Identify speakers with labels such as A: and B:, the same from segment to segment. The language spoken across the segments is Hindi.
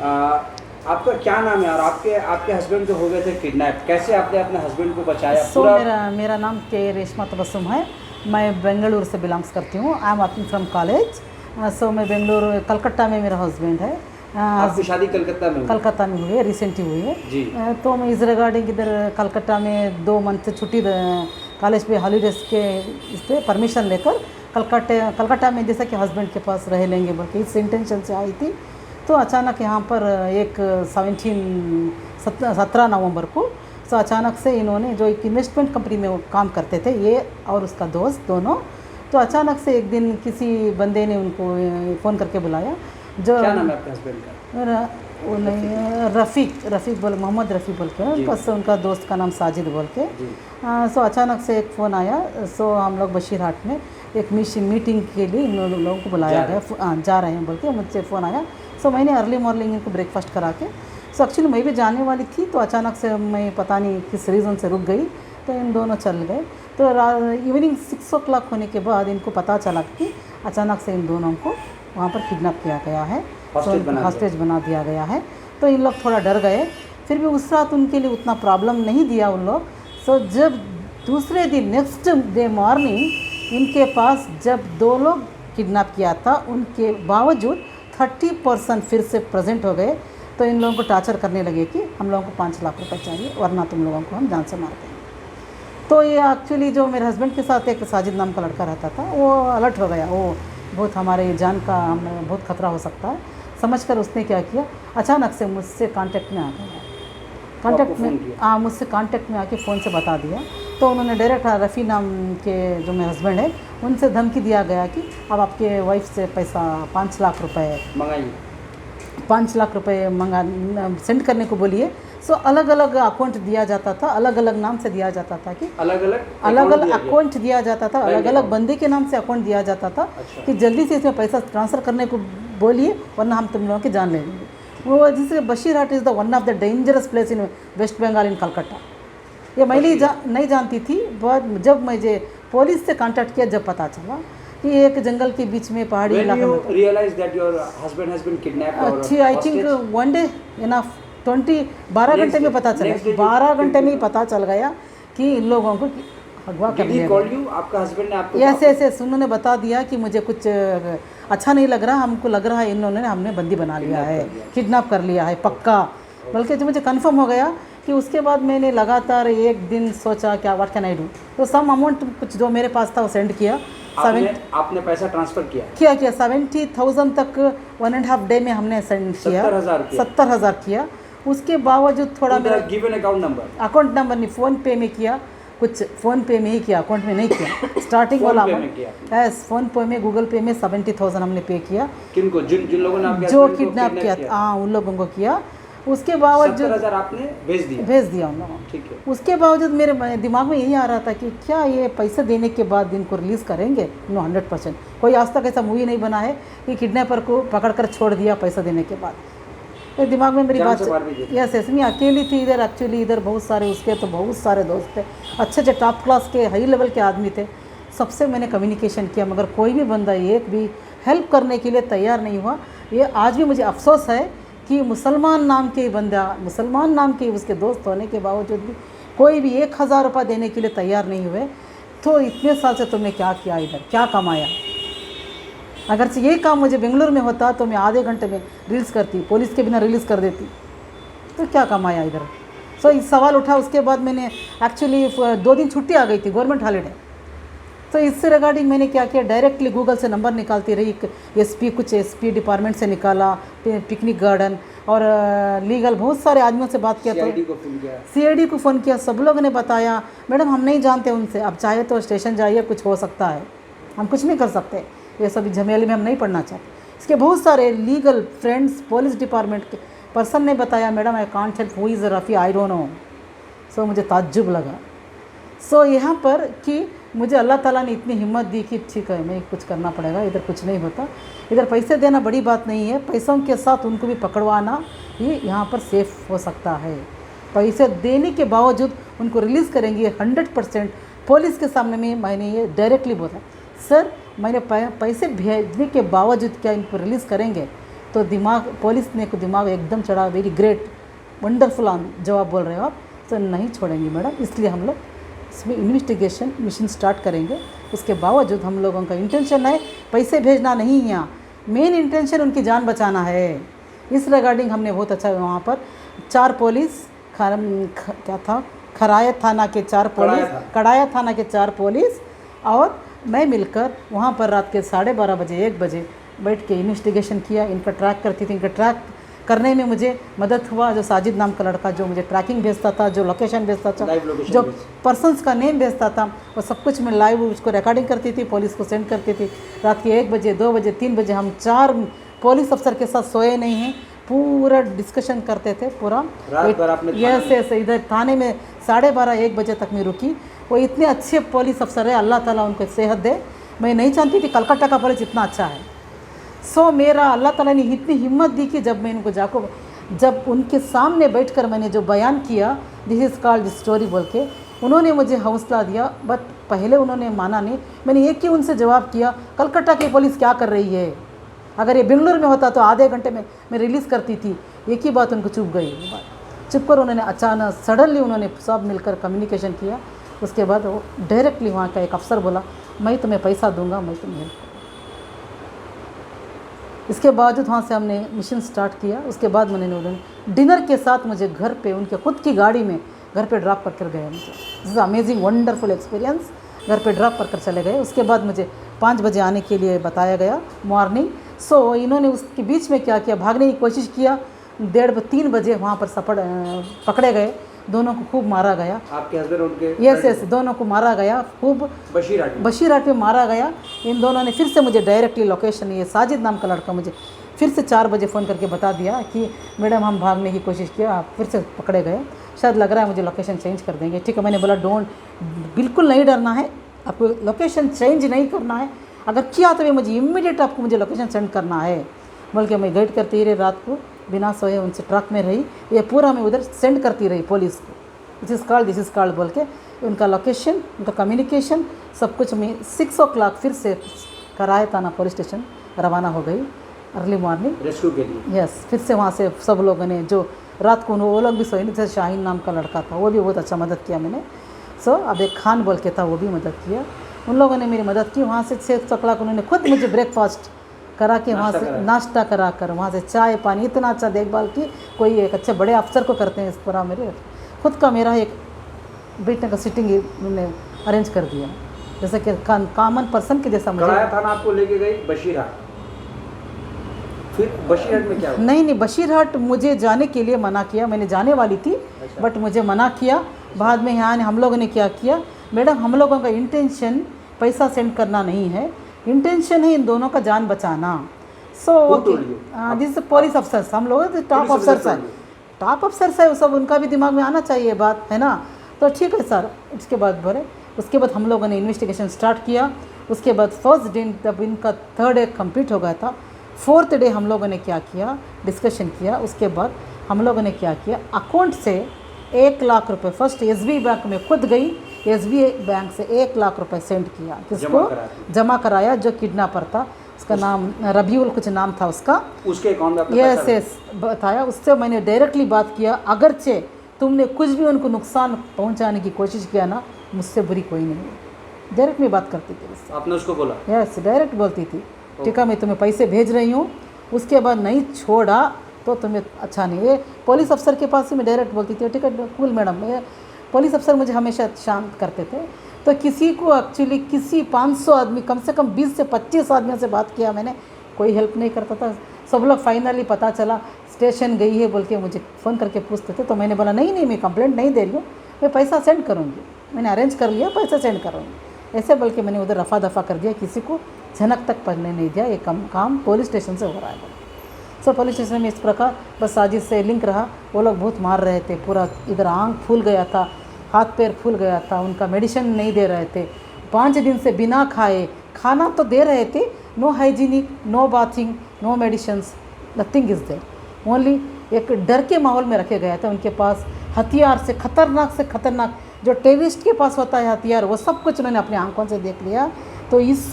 A: आपका क्या नाम है और आपके आपके हस्बैंड जो हो गए थे किडनैप, कैसे आपने अपने हस्बैंड को बचाया?
B: मेरा नाम के रेशमा तबस्सुम है। मैं बेंगलुरु से बिलोंग्स करती हूँ। I am working from college. मैं बेंगलुरु कलकत्ता में मेरा हस्बैंड है।
A: आपकी शादी कलकत्ता में
B: हुई है, रिसेंटली हुई है
A: जी।
B: तो मैं इस रिगार्डिंग इधर कलकत्ता में 2 मंथ से छुट्टी कॉलेज पे हॉलीडेज के इस पर परमिशन लेकर कलकत्ता में जैसा कि हस्बैंड के पास रह लेंगे बल्कि इस इंटेंशन से आई थी। तो अचानक यहाँ पर एक 17 नवंबर को अचानक से इन्होंने, जो एक इन्वेस्टमेंट कंपनी में वो काम करते थे, ये और उसका दोस्त दोनों, तो अचानक से एक दिन किसी बंदे ने उनको फ़ोन करके बुलाया। जो
A: क्या नाम है आपके हस्बैंड का?
B: वो नहीं, रफ़ीक बोल, मोहम्मद रफ़ीक बोल के, बस उनका दोस्त का नाम साजिद बोल के। अचानक से एक फ़ोन आया। हम लोग बशीरहाट में एक मीटिंग के लिए इन लोगों को बुलाया गया, जा रहे हैं बोल के मुझसे फ़ोन आया। मैंने अर्ली मॉर्निंग इनको ब्रेकफास्ट करा के, एक्चुअली मैं भी जाने वाली थी, तो अचानक से मैं पता नहीं किस रीज़न से रुक गई, तो इन दोनों चल गए। तो इवनिंग 6 o'clock होने के बाद इनको पता चला कि अचानक से इन दोनों को वहाँ पर किडनैप किया गया है, हॉस्टेज बना दिया गया है। तो इन लोग थोड़ा डर गए। फिर भी उस रात उनके लिए उतना प्रॉब्लम नहीं दिया उन लोग। जब दूसरे दिन नेक्स्ट डे मॉर्निंग इनके पास जब 2 लोग किडनैप किया था, उनके बावजूद 30% फिर से प्रेजेंट हो गए। तो इन लोगों को टार्चर करने लगे कि हम लोगों को 5 लाख रुपए चाहिए, वरना तुम लोगों को हम जान से मारते हैं। तो ये एक्चुअली जो मेरे हस्बैंड के साथ एक साजिद नाम का लड़का रहता था, वो अलर्ट हो गया। वो बहुत हमारे जान का हमें बहुत खतरा हो सकता है समझकर उसने क्या किया, अचानक से मुझसे कांटेक्ट में आ गया। मुझसे कांटेक्ट में आके फ़ोन से बता दिया। तो उन्होंने डायरेक्ट रफ़ी नाम के जो मेरे हस्बैंड है उनसे धमकी दिया गया कि अब आपके वाइफ से पैसा 5 लाख रुपए
A: मंगाइए,
B: 5 लाख रुपए सेंड करने को बोलिए। अलग अलग अकाउंट दिया जाता था, अलग अलग नाम से दिया जाता था कि अलग अलग अकाउंट दिया जाता था, अलग अलग बंदे के नाम से अकाउंट दिया जाता था। अच्छा। कि जल्दी से इसमें पैसा ट्रांसफ़र करने को बोलिए, वरना हम तुम लोगों की जान ले लेंगे। वो जिससे Basirhat is the one of the dangerous place in West Bengal in Calcutta. ये मैं नहीं जानती थी, बहुत जब मुझे पुलिस से कांटेक्ट किया जब पता चला कि एक जंगल के बीच में पहाड़ी इलाके में।
A: realize that your husband has been kidnapped or
B: अच्छी आई थिंक 1 day इनफ 12 घंटे में पता चला, 12 घंटे में ही पता चल गया कि इन लोगों को अगवा कर लिया।
A: आपका हस्बैंड ने आपको
B: ऐसे उन्होंने बता दिया कि मुझे कुछ अच्छा नहीं लग रहा, हमको लग रहा है इन्होंने हमने बंदी बना लिया है, किडनैप कर लिया है पक्का। बल्कि जो मुझे कंफर्म हो गया कि उसके बाद मैंने लगातार एक दिन सोचा क्या व्हाट कैन आई डू। तो सम अमाउंट कुछ जो मेरे पास था वो सेंड किया।
A: आपने पैसा ट्रांसफ़र किया
B: 70,000 तक 1.5 डे में हमने सेंड किया। 70,000 किया। उसके बावजूद थोड़ा मेरा
A: गिवन
B: अकाउंट नंबर नहीं, फ़ोन पे में किया, कुछ फ़ोन पे में ही किया, अकाउंट में नहीं किया। स्टार्टिंग वाला फ़ोन पे में, गूगल पे में 70,000 हमने पे किया।
A: किनको? जिन लोगों ने
B: जो किडनैप किया, हाँ उन लोगों को किया। उसके बावजूद
A: 70,000 आपने भेज दिया
B: उन लोगों।
A: ठीक है।
B: उसके बावजूद मेरे दिमाग में यही आ रहा था कि क्या ये पैसे देने के बाद इनको रिलीज़ करेंगे? नो, 100%। कोई आज तक ऐसा मूवी नहीं बना है कि किडनैपर को पकड़कर छोड़ दिया पैसा देने के बाद। तो दिमाग में मेरी बात यस मैं अकेली थी इधर। एक्चुअली इधर बहुत सारे उसके तो बहुत सारे दोस्त थे, अच्छे टॉप क्लास के हाई लेवल के आदमी थे। सबसे मैंने कम्युनिकेशन किया, मगर कोई भी बंदा एक भी हेल्प करने के लिए तैयार नहीं हुआ। ये आज भी मुझे अफसोस है कि मुसलमान नाम के उसके दोस्त होने के बावजूद भी कोई भी 1,000 रुपये देने के लिए तैयार नहीं हुए। तो इतने साल से तुमने क्या किया, इधर क्या कमाया? अगर से ये काम मुझे बेंगलुरु में होता तो मैं आधे घंटे में रिलीज़ करती, पुलिस के बिना रिलीज़ कर देती। तो क्या कमाया इधर? इस सवाल उठा। उसके बाद मैंने एक्चुअली 2 दिन छुट्टी आ गई थी, गवर्नमेंट हॉलीडे। तो इससे रिगार्डिंग मैंने क्या किया, डायरेक्टली गूगल से नंबर निकालती रही। कुछ एसपी डिपार्टमेंट से निकाला, पिकनिक गार्डन और लीगल बहुत सारे आदमियों से बात किया। CID को फ़ोन किया। सब लोगों ने बताया मैडम हम नहीं जानते उनसे, अब चाहे तो स्टेशन जाइए, कुछ हो सकता है, हम कुछ नहीं कर सकते, ये सभी झमेले में हम नहीं पढ़ना चाहते। इसके बहुत सारे लीगल फ्रेंड्स, पुलिस डिपार्टमेंट के पर्सन ने बताया madam I can't help, who is Rafi, I don't know. मुझे ताज्जुब लगा। यहाँ पर कि मुझे अल्लाह ताला ने इतनी हिम्मत दी कि ठीक है मैं कुछ करना पड़ेगा, इधर कुछ नहीं होता। इधर पैसे देना बड़ी बात नहीं है, पैसों के साथ उनको भी पकड़वाना ही यहाँ पर सेफ़ हो सकता है। पैसे देने के बावजूद उनको रिलीज़ करेंगे 100%। पुलिस के सामने में मैंने ये डायरेक्टली बोला, सर मैंने पैसे भेजने के बावजूद क्या इनको रिलीज़ करेंगे? तो दिमाग पुलिस ने को दिमाग एकदम चढ़ा, वेरी ग्रेट वंडरफुल जवाब बोल रहे हो आप, तो नहीं छोड़ेंगे मैडम। इसलिए हम लोग इसमें इन्वेस्टिगेशन मिशन स्टार्ट करेंगे। उसके बावजूद हम लोगों का इंटेंशन है पैसे भेजना नहीं है, यहाँ मेन इंटेंशन उनकी जान बचाना है। इस रिगार्डिंग हमने बहुत अच्छा वहाँ पर 4 पुलिस क्या था, खराया थाना के 4 पुलिस, कड़ाया थाना के 4 पुलिस और मैं मिलकर वहाँ पर रात के 12:30 बजे 1 बजे बैठ के इन्वेस्टिगेशन किया। इनका ट्रैक करती थी, इनका ट्रैक करने में मुझे मदद हुआ। जो साजिद नाम का लड़का जो मुझे ट्रैकिंग भेजता था, जो लोकेशन भेजता था, जो पर्सन्स का नेम भेजता था, वो सब कुछ मैं लाइव उसको रिकॉर्डिंग करती थी, पुलिस को सेंड करती थी। रात के 1 बजे 2 बजे 3 बजे हम 4 पुलिस अफसर के साथ सोए नहीं हैं, पूरा डिस्कशन करते थे पूरा। यस इधर थाने में 12:30 1 बजे तक मैं रुकी। वो इतने अच्छे पुलिस अफसर है, अल्लाह ताला उनको सेहत दे। मैं नहीं जानती थी कलकत्ता का पुलिस इतना अच्छा है। सो मेरा अल्लाह ताला ने इतनी हिम्मत दी कि जब मैं इनको जब उनके सामने बैठकर मैंने जो बयान किया, दिस इज़ कॉल्ड स्टोरी बोल के, उन्होंने मुझे हौसला दिया। बट पहले उन्होंने माना नहीं। मैंने एक ही उनसे जवाब किया, कलकत्ता की पुलिस क्या कर रही है, अगर ये बेंगलुरु में होता तो आधे घंटे में मैं रिलीज़ करती थी। एक ही बात उनको चुप गई। चुप कर उन्होंने अचानक सडनली उन्होंने सब मिलकर कम्युनिकेशन किया। उसके बाद वो डायरेक्टली वहाँ का एक अफसर बोला, मैं तुम्हें पैसा दूंगा, मैं तुम्हें हेल्प। इसके बावजूद वहाँ से हमने मिशन स्टार्ट किया। उसके बाद मैंने उन्होंने डिनर के साथ मुझे घर पे उनके खुद की गाड़ी में घर पे ड्रॉप कर गए। मुझे this is amazing wonderful experience. घर पे ड्रॉप कर चले गए। उसके बाद मुझे 5 बजे आने के लिए बताया गया मॉर्निंग। सो इन्होंने उसके बीच में क्या किया, भागने की कोशिश किया। 3 बजे वहाँ पर पकड़े गए। दोनों को खूब मारा गया।
A: आपके हस्बैंड उनके? यस,
B: दोनों को मारा गया खूब।
A: बशीरहाट
B: में मारा गया। इन दोनों ने फिर से मुझे डायरेक्टली लोकेशन, ये साजिद नाम का लड़का मुझे फिर से 4 बजे फ़ोन करके बता दिया कि मैडम हम भागने की कोशिश किया, आप फिर से पकड़े गए, शायद लग रहा है मुझे लोकेशन चेंज कर देंगे। ठीक है, मैंने बोला बिल्कुल नहीं डरना है, आपको लोकेशन चेंज नहीं करना है, अगर किया तो मुझे इमीडिएट आपको मुझे लोकेशन सेंड करना है बोल के मैं गाइड करती रही। रात को बिना सोए उनसे ट्रक में रही। ये पूरा मैं उधर सेंड करती रही पुलिस को, दिस इज़ कॉल्ड बोल के। उनका लोकेशन, उनका कम्युनिकेशन सब कुछ मैं 6 o'clock फिर से कराया थाना पुलिस स्टेशन रवाना हो गई अर्ली मॉर्निंग
A: रेस्क्यू के लिए।
B: यस, फिर से वहाँ से सब लोगों ने, जो रात को वो लोग भी सोए नहीं थे, शाहीन नाम का लड़का था, वो भी बहुत अच्छा मदद किया मैंने। अब एक खान बोल के था, वो भी मदद किया। उन लोगों ने मेरी मदद की। वहाँ से 6 o'clock उन्होंने खुद मुझे ब्रेकफास्ट करा के वहाँ से नाश्ता करा कर, वहाँ से चाय पानी, इतना अच्छा देखभाल की कोई एक अच्छे बड़े अफसर को करते हैं इस तरह। मेरे खुद का मेरा एक बैठने का सिटिंग उन्होंने अरेंज कर दिया, जैसे कि कॉमन पर्सन के जैसा। मुझे
A: था ना, आपको लेके गई बशीरहाट। फिर बशीरहाट में क्या हुआ?
B: नहीं, बशीरहाट मुझे जाने के लिए मना किया। मैंने जाने वाली थी, बट मुझे मना किया। बाद में यहाँ हम लोगों ने क्या किया, मैडम हम लोगों का इंटेंशन पैसा सेंड करना नहीं है, इंटेंशन है इन दोनों का जान बचाना। दिस पुलिस अफसर्स, हम लोग टॉप अफसर्स हैं, टॉप अफसर्स है, वो सब उनका भी दिमाग में आना चाहिए बात, है ना। तो ठीक है सर। उसके बाद बोले, उसके बाद हम लोगों ने इन्वेस्टिगेशन स्टार्ट किया। उसके बाद फर्स्ट दिन जब इनका 3rd डे कंप्लीट हो गया था, 4th डे हम लोगों ने क्या किया, डिस्कशन किया। उसके बाद हम लोगों ने क्या किया, अकाउंट से 1 लाख रुपए फर्स्ट SBI बैंक में खुद गई, SBI बैंक से 1 लाख रुपए सेंड किया। किसको? जमा कराया, जो किडनैपर था, उसका नाम रबीउल कुछ नाम था उसका,
A: उसके अकाउंट में
B: यस बताया। उससे मैंने डायरेक्टली बात किया, अगरचे तुमने कुछ भी उनको नुकसान पहुंचाने की कोशिश किया ना, मुझसे बुरी कोई नहीं है। डायरेक्ट में बात करती थी उससे।
A: आपने उसको बोला?
B: यस, डायरेक्ट बोलती थी, ठीक है मैं तुम्हें पैसे भेज रही हूँ, उसके बाद नहीं छोड़ा तो तुम्हें अच्छा नहीं है। पुलिस अफसर के पास ही मैं डायरेक्ट बोलती थी, ठीक है कूल मैडम। पुलिस अफसर मुझे हमेशा शांत करते थे। तो किसी को एक्चुअली किसी 500 आदमी, कम से कम 20 से 25 आदमियों से बात किया मैंने, कोई हेल्प नहीं करता था। सब लोग फाइनली पता चला स्टेशन गई है बोल के मुझे फ़ोन करके पूछते थे। तो मैंने बोला नहीं मैं कंप्लेंट नहीं दे रही हूँ, मैं पैसा सेंड करूँगी, मैंने अरेंज कर लिया, पैसा सेंड करूँगी, ऐसे बोल के मैंने उधर रफा दफ़ा कर दिया। किसी को झनक तक पड़ने नहीं दिया। ये काम पुलिस स्टेशन से हो रहा है। सो पुलिस स्टेशन में इस प्रकार बस साजिश से लिंक रहा। वो लोग बहुत मार रहे थे, पूरा इधर आँख फूल गया था, हाथ पैर फूल गया था, उनका मेडिसिन नहीं दे रहे थे। 5 दिन से बिना खाए, खाना तो दे रहे थे, no hygienic, no bathing, no medicines, nothing is there, only एक डर के माहौल में रखे गए थे। उनके पास हथियार से खतरनाक जो टेररिस्ट के पास होता है हथियार, वो सब कुछ उन्होंने अपनी आंखों से देख लिया। तो इस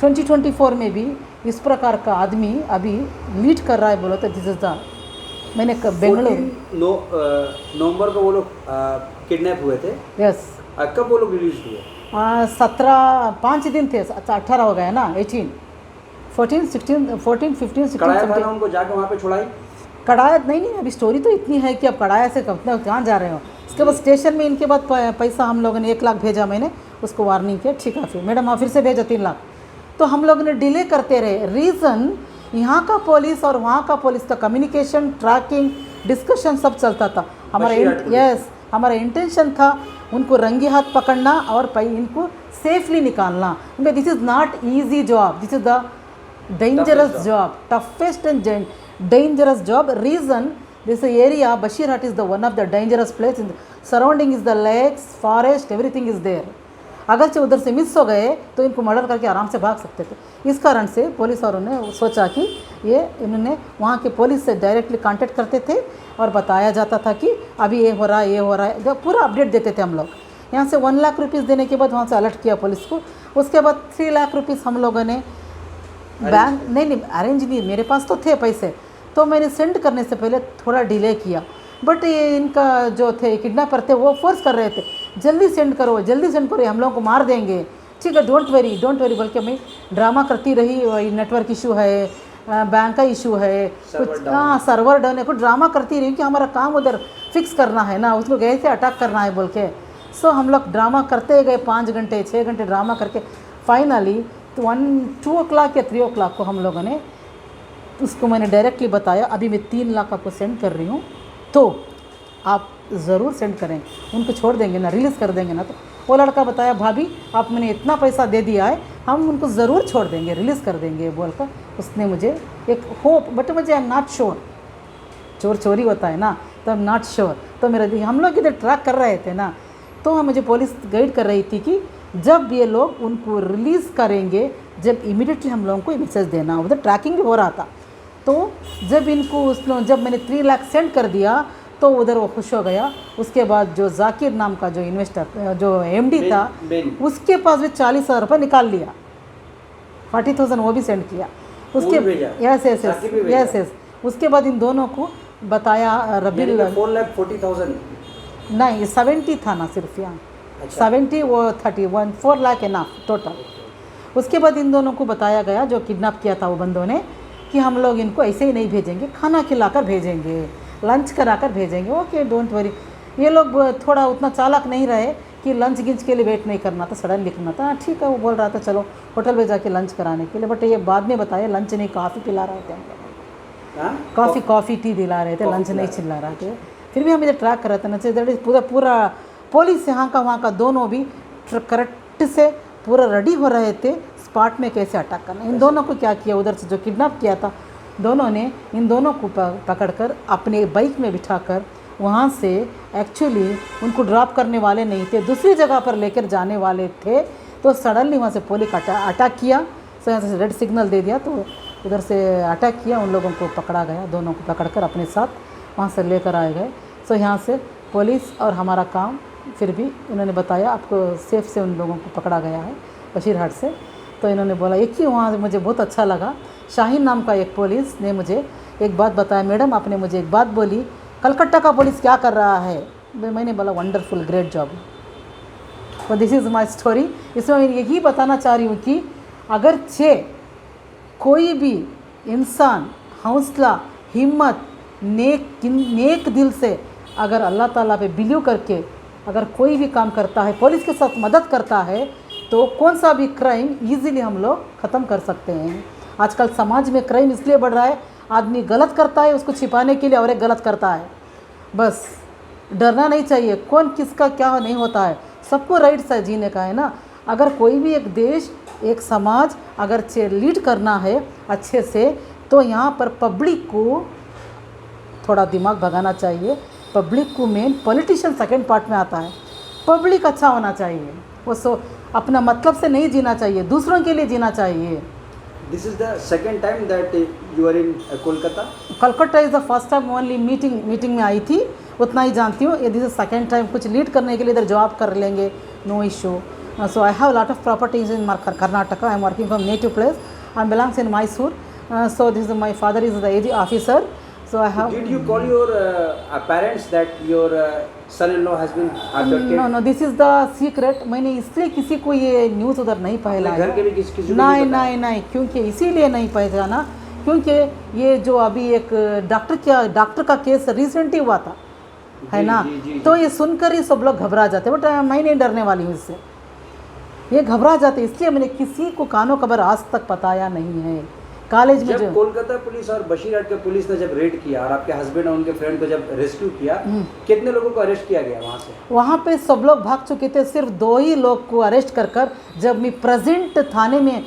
B: 2024 में भी इस प्रकार का आदमी अभी लीड कर रहा है बोलो तो दिस इज द मैंने बेंगलुरु
A: 14 नवंबर को वो लोग किडनैप हुए थे।
B: यस
A: कब वो लोग रिलीज हुए?
B: 17 5 दिन थे, 18 हो गए ना, 18 14 16 14 15 16
A: कड़ाया था
B: 17
A: ना उनको जाके वहाँ पे छुड़ाई?
B: कड़ाया नहीं, अभी स्टोरी तो इतनी है कि अब कड़ाया से कहाँ जा रहे हो। उसके बाद स्टेशन में इनके बाद पैसा हम लोगों ने 1 लाख भेजा, मैंने उसको वार्निंग किया, ठीक है फिर मैडम हाँ फिर से भेजा 3 लाख। तो हम लोगों ने डिले करते रहे। रीज़न यहाँ का पुलिस और वहाँ का पुलिस का कम्युनिकेशन, ट्रैकिंग, डिस्कशन सब चलता था। हमारा इंटेंशन था उनको रंगे हाथ पकड़ना और इनको सेफली निकालना। This is not easy job, this is the dangerous job, toughest and dangerous job. Reason, this area Bashirhat is the one of the dangerous place. In the surrounding is the lakes, forest, everything is there. अगर से उधर से मिस हो गए तो इनको मर्डर करके आराम से भाग सकते थे। इस कारण से पुलिस वालों ने सोचा कि इन्होंने वहाँ के पुलिस से डायरेक्टली कांटेक्ट करते थे और बताया जाता था कि अभी ये हो रहा है, ये हो रहा है, जब पूरा अपडेट देते थे हम लोग। यहाँ से 1 लाख रुपीज़ देने के बाद वहाँ से अलर्ट किया पुलिस को। उसके बाद 3 लाख रुपीज़ हम लोगों ने बैंक नहीं अरेंज नहीं, मेरे पास तो थे पैसे, तो मैंने सेंड करने से पहले थोड़ा डिले किया। बट ये इनका जो थे किडनैपर थे वो फोर्स कर रहे थे, जल्दी सेंड करो, हम लोगों को मार देंगे, ठीक है डोंट वरी बोल के मैं ड्रामा करती रही। वही नेटवर्क इशू है, बैंक का इशू है, कुछ हाँ सर्वर डाउन है, कुछ ड्रामा करती रही कि हमारा काम उधर फिक्स करना है ना, उसको कैसे अटैक करना है बोल के। सो हम लोग ड्रामा करते गए 5 घंटे 6 घंटे ड्रामा करके फाइनली 2 o'clock या 3 o'clock को हम लोगों ने उसको मैंने डायरेक्टली बताया अभी मैं 3 लाख आपको सेंड कर रही हूँ, तो आप ज़रूर सेंड करें, उनको छोड़ देंगे ना, रिलीज़ कर देंगे ना। तो वो लड़का बताया भाभी आप मैंने इतना पैसा दे दिया है, हम उनको ज़रूर छोड़ देंगे, रिलीज़ कर देंगे बोल कर उसने मुझे एक होप, बट मुझे आई एम नॉट श्योर, चोरी होता है ना तो आई एम नॉट श्योर। तो मेरा हम लोग इधर ट्रैक कर रहे थे ना, तो मुझे पुलिस गाइड कर रही थी कि जब ये लोग उनको रिलीज़ करेंगे, जब इमीडिएटली हम लोगों को मैसेज देना, उधर ट्रैकिंग भी हो रहा था। तो जब मैंने 3 लाख सेंड कर दिया तो उधर वो खुश हो गया। उसके बाद जो जाकिर नाम का जो इन्वेस्टर जो एमडी था उसके पास भी 40,000 रुपये निकाल लिया, 40,000 वो भी सेंड किया उसके यस। उसके बाद इन दोनों को बताया रबील
A: 4,40,000
B: नहीं 70 था ना सिर्फ यहाँ, 70 वो 31 4 लाख इनफ टोटल। उसके बाद इन दोनों को बताया गया जो किडनैप किया था वो बंदों ने कि हम लोग इनको ऐसे ही नहीं भेजेंगे, खाना खिलाकर भेजेंगे, लंच कराकर भेजेंगे। Okay don't worry. ये लोग थोड़ा उतना चालाक नहीं रहे कि लंच गिंच के लिए वेट नहीं करना था, सडन लिखना था, ठीक है वो बोल रहा था चलो होटल में जाके लंच कराने के लिए। बट ये बाद में बताया लंच नहीं कॉफ़ी पिला रहे थे हम लोग, कॉफ़ी टी दिला रहे थे, लंच नहीं चिल्ला रहे थे। फिर भी हम इधर ट्रैक कर रहे थे ना, पूरा पुलिस यहाँ का वहाँ का दोनों भी करेक्ट से पूरा रेडी हो रहे थे स्पॉट में कैसे अटैक करना। इन दोनों को क्या किया, उधर से जो किडनैप किया था दोनों ने इन दोनों को पकड़कर अपने बाइक में बिठाकर वहाँ से एक्चुअली उनको ड्रॉप करने वाले नहीं थे, दूसरी जगह पर लेकर जाने वाले थे। तो सडनली वहाँ से पुलिस अटैक किया, तो यहाँ से रेड सिग्नल दे दिया, तो उधर से अटैक किया, उन लोगों को पकड़ा गया, दोनों को पकड़कर अपने साथ वहाँ से लेकर आए गए। सो यहाँ से पुलिस और हमारा काम फिर भी इन्होंने बताया आपको सेफ से उन लोगों को पकड़ा गया है बशीरहाट से। तो इन्होंने बोला एक ही वहाँ मुझे बहुत अच्छा लगा, शाहीन नाम का एक पुलिस ने मुझे एक बात बताया, मैडम आपने मुझे एक बात बोली कलकत्ता का पुलिस क्या कर रहा है, मैंने बोला वंडरफुल ग्रेट जॉब। तो दिस इज़ माई स्टोरी। इसमें मैं यही बताना चाह रही हूँ कि अगर कोई भी इंसान हौसला हिम्मत नेक दिल से अगर अल्लाह ताला पे बिलीव करके अगर कोई भी काम करता है, पुलिस के साथ मदद करता है, तो कौन सा भी क्राइम ईज़िली हम लोग ख़त्म कर सकते हैं। आजकल समाज में क्राइम इसलिए बढ़ रहा है, आदमी गलत करता है उसको छिपाने के लिए और एक गलत करता है, बस डरना नहीं चाहिए, कौन किसका क्या नहीं होता है, सबको राइट्स है जीने का, है ना। अगर कोई भी एक देश एक समाज अगर लीड करना है अच्छे से, तो यहाँ पर पब्लिक को थोड़ा दिमाग भगाना चाहिए। पब्लिक को मेन, पॉलिटिशियन सेकंड पार्ट में आता है, पब्लिक अच्छा होना चाहिए, वो अपना मतलब से नहीं जीना चाहिए, दूसरों के लिए जीना चाहिए।
A: This is the second time that you are in Kolkata?
B: Calcutta is the first time only meeting में आई थी, उतना ही जानती हूँ। दिस इज सेकेंड टाइम, कुछ लीड करने के लिए इधर जॉब कर लेंगे, no issue. So I have a lot of properties in Karnataka. I am working from native place. I belongs in Mysore. So this is my father is the AG officer. So I have.
A: Did you call your parents that your son-in-law has been abducted?
B: No, this is the secret. मैंने इसलिए किसी को ये न्यूज़ उधर नहीं फैलाया।
A: घर के भी किसी को
B: नहीं, क्योंकि इसीलिए नहीं पहचाना क्योंकि ये जो अभी एक डॉक्टर का केस रिसेंट ही हुआ था, है ना। तो ये सुनकर ही सब लोग घबरा जाते, बट मैं नहीं डरने वाली हूँ इससे, ये घबरा जाते, इसलिए मैंने किसी को कानो खबर आज तक बताया नहीं है। कॉलेज में
A: जब कोलकाता पुलिस और बशीरहाट के पुलिस ने जब रेड किया और आपके हस्बैंड और उनके फ्रेंड को जब रेस्क्यू किया, कितने लोगों को अरेस्ट किया गया वहाँ से?
B: वहाँ पे सब लोग भाग चुके थे, सिर्फ 2 ही लोग को अरेस्ट कर जब मैं प्रेजेंट थाने में